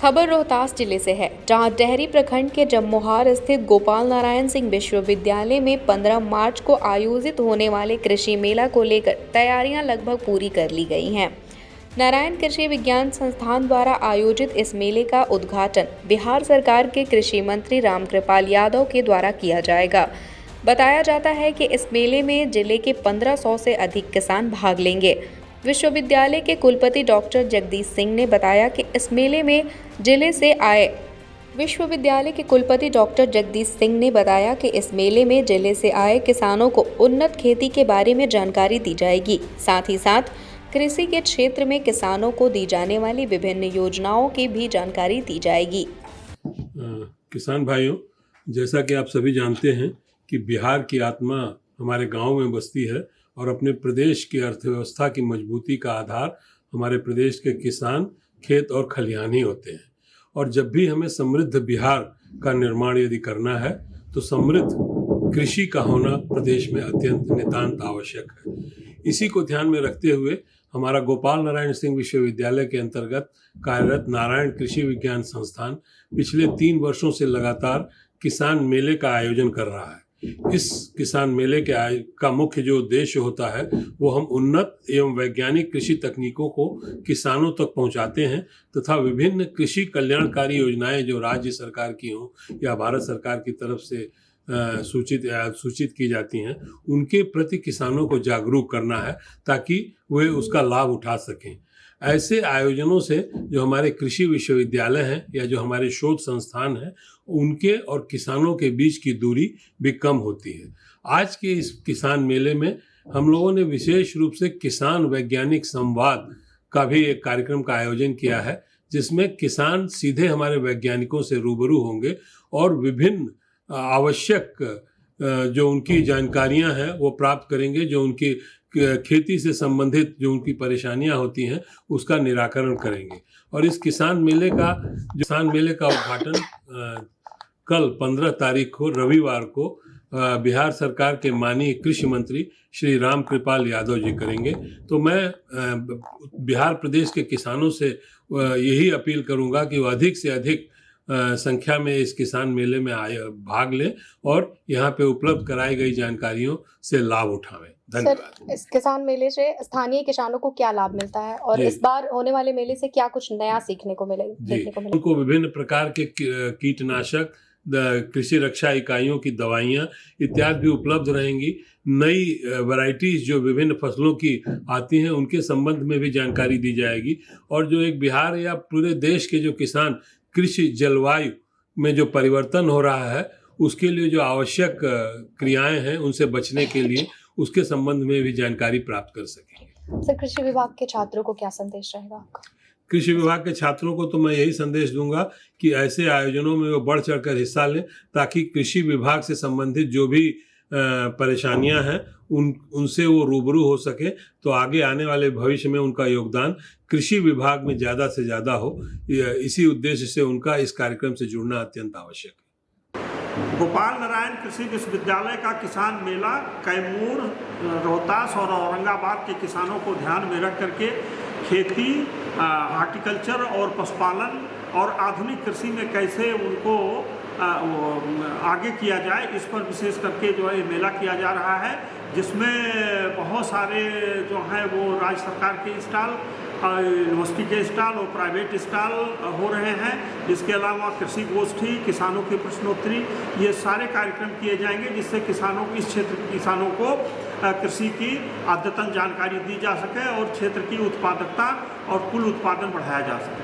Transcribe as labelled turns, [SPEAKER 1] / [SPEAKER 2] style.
[SPEAKER 1] खबर रोहतास जिले से है, जहां डेहरी प्रखंड के जम्मोहार स्थित गोपाल नारायण सिंह विश्वविद्यालय में 15 मार्च को आयोजित होने वाले कृषि मेला को लेकर तैयारियां लगभग पूरी कर ली गई हैं। नारायण कृषि विज्ञान संस्थान द्वारा आयोजित इस मेले का उद्घाटन बिहार सरकार के कृषि मंत्री रामकृपाल यादव के द्वारा किया जाएगा। बताया जाता है कि इस मेले में जिले के 1500 से अधिक किसान भाग लेंगे। विश्वविद्यालय के कुलपति डॉक्टर जगदीश सिंह ने बताया कि इस मेले में जिले से आए किसानों को उन्नत खेती के बारे में जानकारी दी जाएगी। साथ ही साथ कृषि के क्षेत्र में किसानों को दी जाने वाली विभिन्न योजनाओं की भी जानकारी दी जाएगी।
[SPEAKER 2] किसान भाइयों, जैसा कि आप सभी जानते हैं कि बिहार की आत्मा हमारे गांव में बसती है और अपने प्रदेश की अर्थव्यवस्था की मजबूती का आधार हमारे प्रदेश के किसान, खेत और खलिहान ही होते हैं। और जब भी हमें समृद्ध बिहार का निर्माण यदि करना है तो समृद्ध कृषि का होना प्रदेश में अत्यंत नितांत आवश्यक है। इसी को ध्यान में रखते हुए हमारा गोपाल नारायण सिंह विश्वविद्यालय के अंतर्गत कार्यरत नारायण कृषि विज्ञान संस्थान पिछले 3 वर्षों से लगातार किसान मेले का आयोजन कर रहा है। इस किसान मेले का मुख्य जो उद्देश्य होता है वो हम उन्नत एवं वैज्ञानिक कृषि तकनीकों को किसानों तक पहुंचाते हैं तथा विभिन्न कृषि कल्याणकारी योजनाएं जो राज्य सरकार की हों या भारत सरकार की तरफ से सूचित की जाती हैं, उनके प्रति किसानों को जागरूक करना है ताकि वे उसका लाभ उठा सकें। ऐसे आयोजनों से जो हमारे कृषि विश्वविद्यालय हैं या जो हमारे शोध संस्थान हैं, उनके और किसानों के बीच की दूरी भी कम होती है। आज के इस किसान मेले में हम लोगों ने विशेष रूप से किसान वैज्ञानिक संवाद का भी एक कार्यक्रम का आयोजन किया है, जिसमें किसान सीधे हमारे वैज्ञानिकों से रूबरू होंगे और विभिन्न आवश्यक जो उनकी जानकारियां हैं वो प्राप्त करेंगे। जो उनकी खेती से संबंधित जो उनकी परेशानियां होती हैं उसका निराकरण करेंगे। और इस किसान मेले का उद्घाटन कल 15 तारीख को रविवार को बिहार सरकार के माननीय कृषि मंत्री श्री रामकृपाल यादव जी करेंगे। तो मैं बिहार प्रदेश के किसानों से यही अपील करूंगा कि वो अधिक से अधिक संख्या में इस किसान मेले में भाग लें और यहाँ पे उपलब्ध कराई गई जानकारियों से लाभ उठावें। धन्यवाद।
[SPEAKER 3] सर, इस किसान मेले से स्थानीय किसानों को क्या लाभ मिलता है और इस बार होने वाले मेले से क्या कुछ नया सीखने को मिलेगा?
[SPEAKER 2] उनको विभिन्न प्रकार के कीटनाशक, कृषि रक्षा इकाइयों की दवाइयाँ इत्यादि भी उपलब्ध रहेंगी। नई वैरायटीज जो विभिन्न फसलों की आती हैं उनके संबंध में भी जानकारी दी जाएगी। और जो एक बिहार या पूरे देश के जो किसान कृषि जलवायु में जो परिवर्तन हो रहा है उसके लिए जो आवश्यक क्रियाएं हैं उनसे बचने के लिए उसके संबंध में भी जानकारी प्राप्त कर सकेंगे।
[SPEAKER 3] सर, कृषि विभाग के छात्रों को क्या संदेश रहेगा आपका?
[SPEAKER 2] कृषि विभाग के छात्रों को तो मैं यही संदेश दूंगा कि ऐसे आयोजनों में वो बढ़ चढ़कर हिस्सा लें ताकि कृषि विभाग से संबंधित जो भी परेशानियां हैं उनसे वो रूबरू हो सके, तो आगे आने वाले भविष्य में उनका योगदान कृषि विभाग में ज़्यादा से ज़्यादा हो। इसी उद्देश्य से उनका इस कार्यक्रम से जुड़ना अत्यंत आवश्यक है।
[SPEAKER 4] गोपाल नारायण कृषि विश्वविद्यालय का किसान मेला कैमूर, रोहतास और औरंगाबाद के किसानों को ध्यान में रख करके खेती, हॉर्टिकल्चर और पशुपालन और आधुनिक कृषि में कैसे उनको आगे किया जाए, इस पर विशेष करके जो है मेला किया जा रहा है, जिसमें बहुत सारे जो हैं वो राज्य सरकार के स्टॉल, यूनिवर्सिटी के स्टॉल और प्राइवेट स्टॉल हो रहे हैं। इसके अलावा कृषि गोष्ठी, किसानों की प्रश्नोत्तरी, ये सारे कार्यक्रम किए जाएंगे जिससे किसानों को, इस क्षेत्र के किसानों को कृषि की अद्यतन जानकारी दी जा सके और क्षेत्र की उत्पादकता और कुल उत्पादन बढ़ाया जा सके।